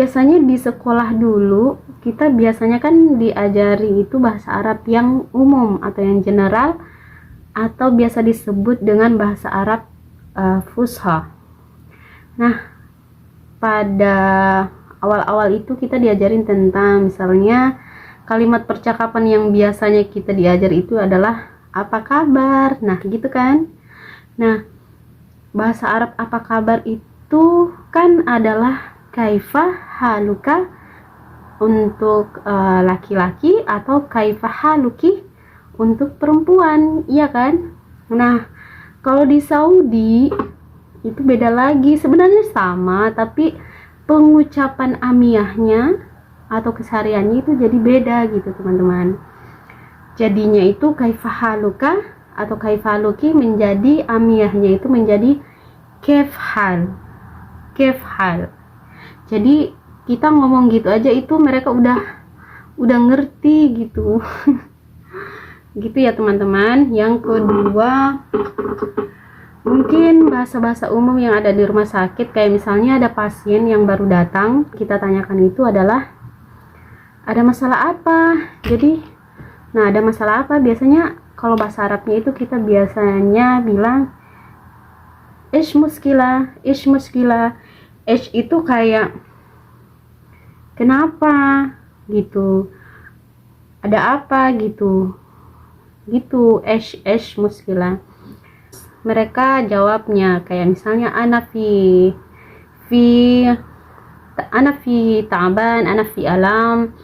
biasanya di sekolah dulu kita biasanya kan diajari itu bahasa Arab yang umum atau yang general, atau biasa disebut dengan bahasa Arab Fusha. Nah, pada awal-awal itu kita diajarin tentang misalnya kalimat percakapan yang biasanya kita diajar itu adalah apa kabar. Nah, gitu kan. Nah, bahasa Arab apa kabar itu kan adalah kaifa haluka untuk laki-laki atau kaifa haluki untuk perempuan, iya kan? Nah, kalau di Saudi itu beda lagi, sebenarnya sama tapi pengucapan amiyahnya atau kesehariannya itu jadi beda gitu teman-teman. Jadinya itu kaifa haluka atau kaifa haluki menjadi amiyahnya itu menjadi kef hal. Jadi kita ngomong gitu aja itu mereka udah ngerti gitu. Gitu ya teman-teman. Yang kedua, mungkin bahasa-bahasa umum yang ada di rumah sakit, kayak misalnya ada pasien yang baru datang, kita tanyakan itu adalah ada masalah apa. Jadi, nah ada masalah apa, biasanya kalau bahasa Arabnya itu kita biasanya bilang ish muskila. Ish itu kayak kenapa gitu, ada apa gitu ish muskila. Mereka jawabnya kayak misalnya ana fi ta'ban, ana fi alam.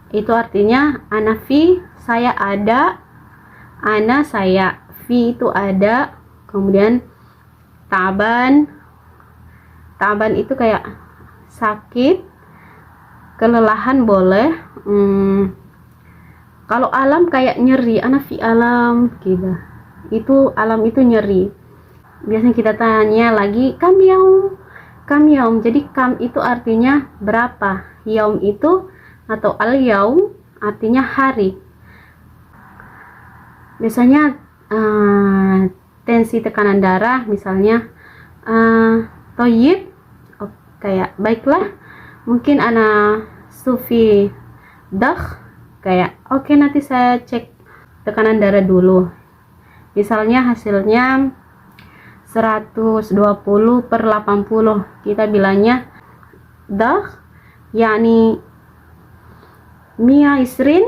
Itu artinya ana fi saya ada, ana saya, fi itu ada, kemudian ta'ban itu kayak sakit, kelelahan boleh. Kalau alam kayak nyeri, ana fi alam gitu. Itu alam itu nyeri. Biasanya kita tanya lagi kam yaum. Jadi kam itu artinya berapa, yaum itu atau al yaum artinya hari. Biasanya tensi tekanan darah misalnya toyib, kayak baiklah, mungkin ana sufi dah, kayak oke, nanti saya cek tekanan darah dulu. Misalnya hasilnya 120/80, kita bilangnya dah, yakni mia isrin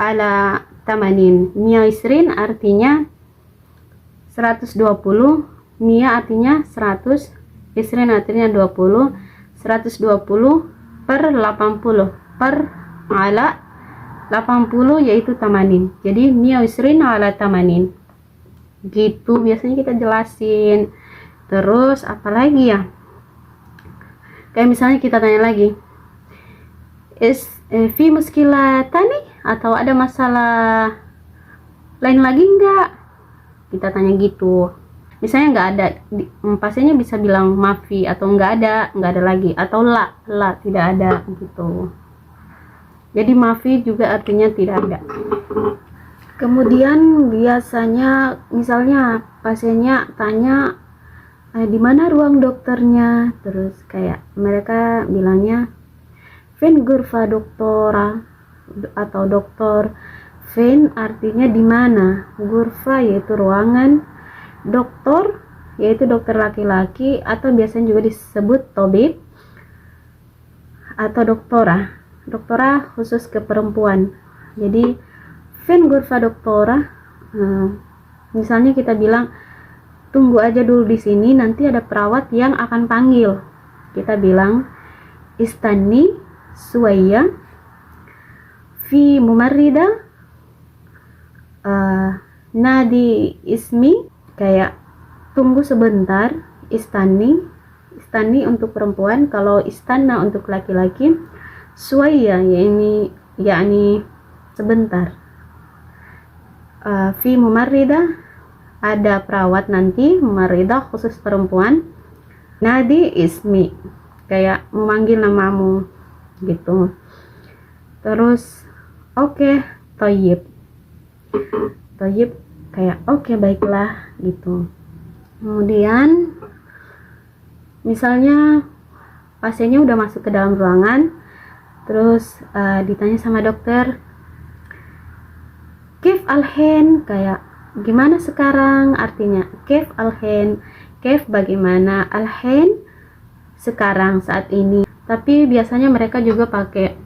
ala tamanin. Mia isrin artinya 120, mia artinya 100, isrin artinya 20, 120/80 per ala 80 yaitu tamanin. Jadi mia isrin ala tamanin. Gitu biasanya kita jelasin. Terus apalagi ya, kayak misalnya kita tanya lagi fi muskilah tani, atau ada masalah lain lagi enggak, kita tanya gitu. Misalnya nggak ada, pasiennya bisa bilang mafi, atau nggak ada lagi, atau la tidak ada gitu. Jadi mafi juga artinya tidak ada. Kemudian biasanya misalnya pasiennya tanya di mana ruang dokternya, terus kayak mereka bilangnya fin gurfa doktora atau doktor. Fin artinya di mana, gurfa yaitu ruangan, doktor yaitu dokter laki-laki, atau biasanya juga disebut tobib, atau doktora khusus ke perempuan. Jadi fin gurfa doktora, misalnya kita bilang tunggu aja dulu di sini, nanti ada perawat yang akan panggil. Kita bilang istani suwaya fi mumarrida nadi ismi, kayak tunggu sebentar. Istani untuk perempuan, kalau istana untuk laki-laki, suwaya yakni sebentar. Fi mumarrida ada perawat nanti, mumarrida khusus perempuan, nadi ismi kayak memanggil namamu gitu. Terus oke, toyib kayak oke, baiklah gitu. Kemudian misalnya pasiennya udah masuk ke dalam ruangan, terus ditanya sama dokter, Kif alhen, kayak gimana sekarang, artinya Kif alhen, Kif bagaimana, alhen sekarang, saat ini. Tapi biasanya mereka juga pakai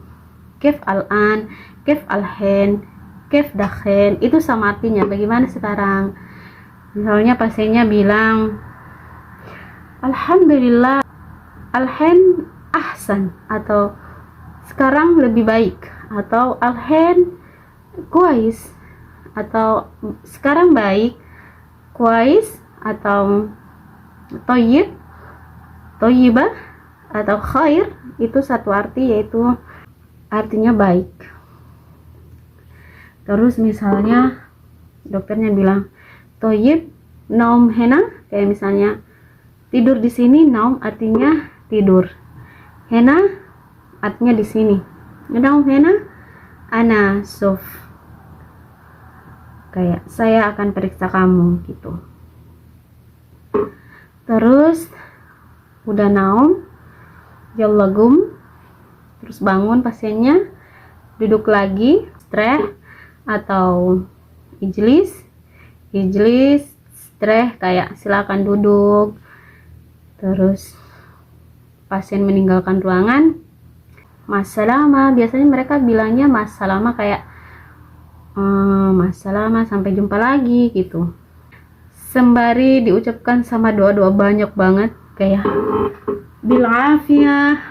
Kif al-an, Kif alhen, Kif dakhen, itu sama artinya bagaimana sekarang. Misalnya pasiennya bilang Alhamdulillah, alhen ahsan, atau sekarang lebih baik, atau alhen kuais, atau sekarang baik, kuais, atau toyib, toyibah, atau khair, itu satu arti, yaitu artinya baik. Terus misalnya dokternya bilang toyib naum hena, kayak misalnya tidur di sini, naum artinya tidur, hena artinya di sini, naum hena ana sof, kayak saya akan periksa kamu gitu. Terus udah naum, jallagum, terus bangun pasiennya, duduk lagi, streh atau ijlis, streh kayak silakan duduk. Terus pasien meninggalkan ruangan, masalama, biasanya mereka bilangnya masalama, kayak masalama, sampai jumpa lagi gitu. Sembari diucapkan sama doa-doa banyak banget, kayak bil afiyah,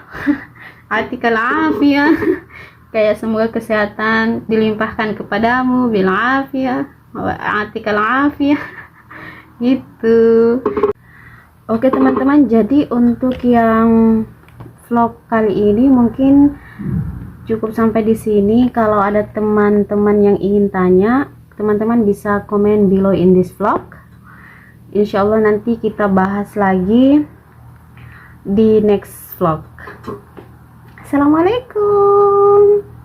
atikal afiyah, kayak semoga kesehatan dilimpahkan kepadamu, bil afiyah, atikal afiyah gitu. Oke teman-teman, jadi untuk yang vlog kali ini mungkin cukup sampai di sini. Kalau ada teman-teman yang ingin tanya, teman-teman bisa komen below in this vlog. Insyaallah nanti kita bahas lagi di next vlog. Assalamualaikum.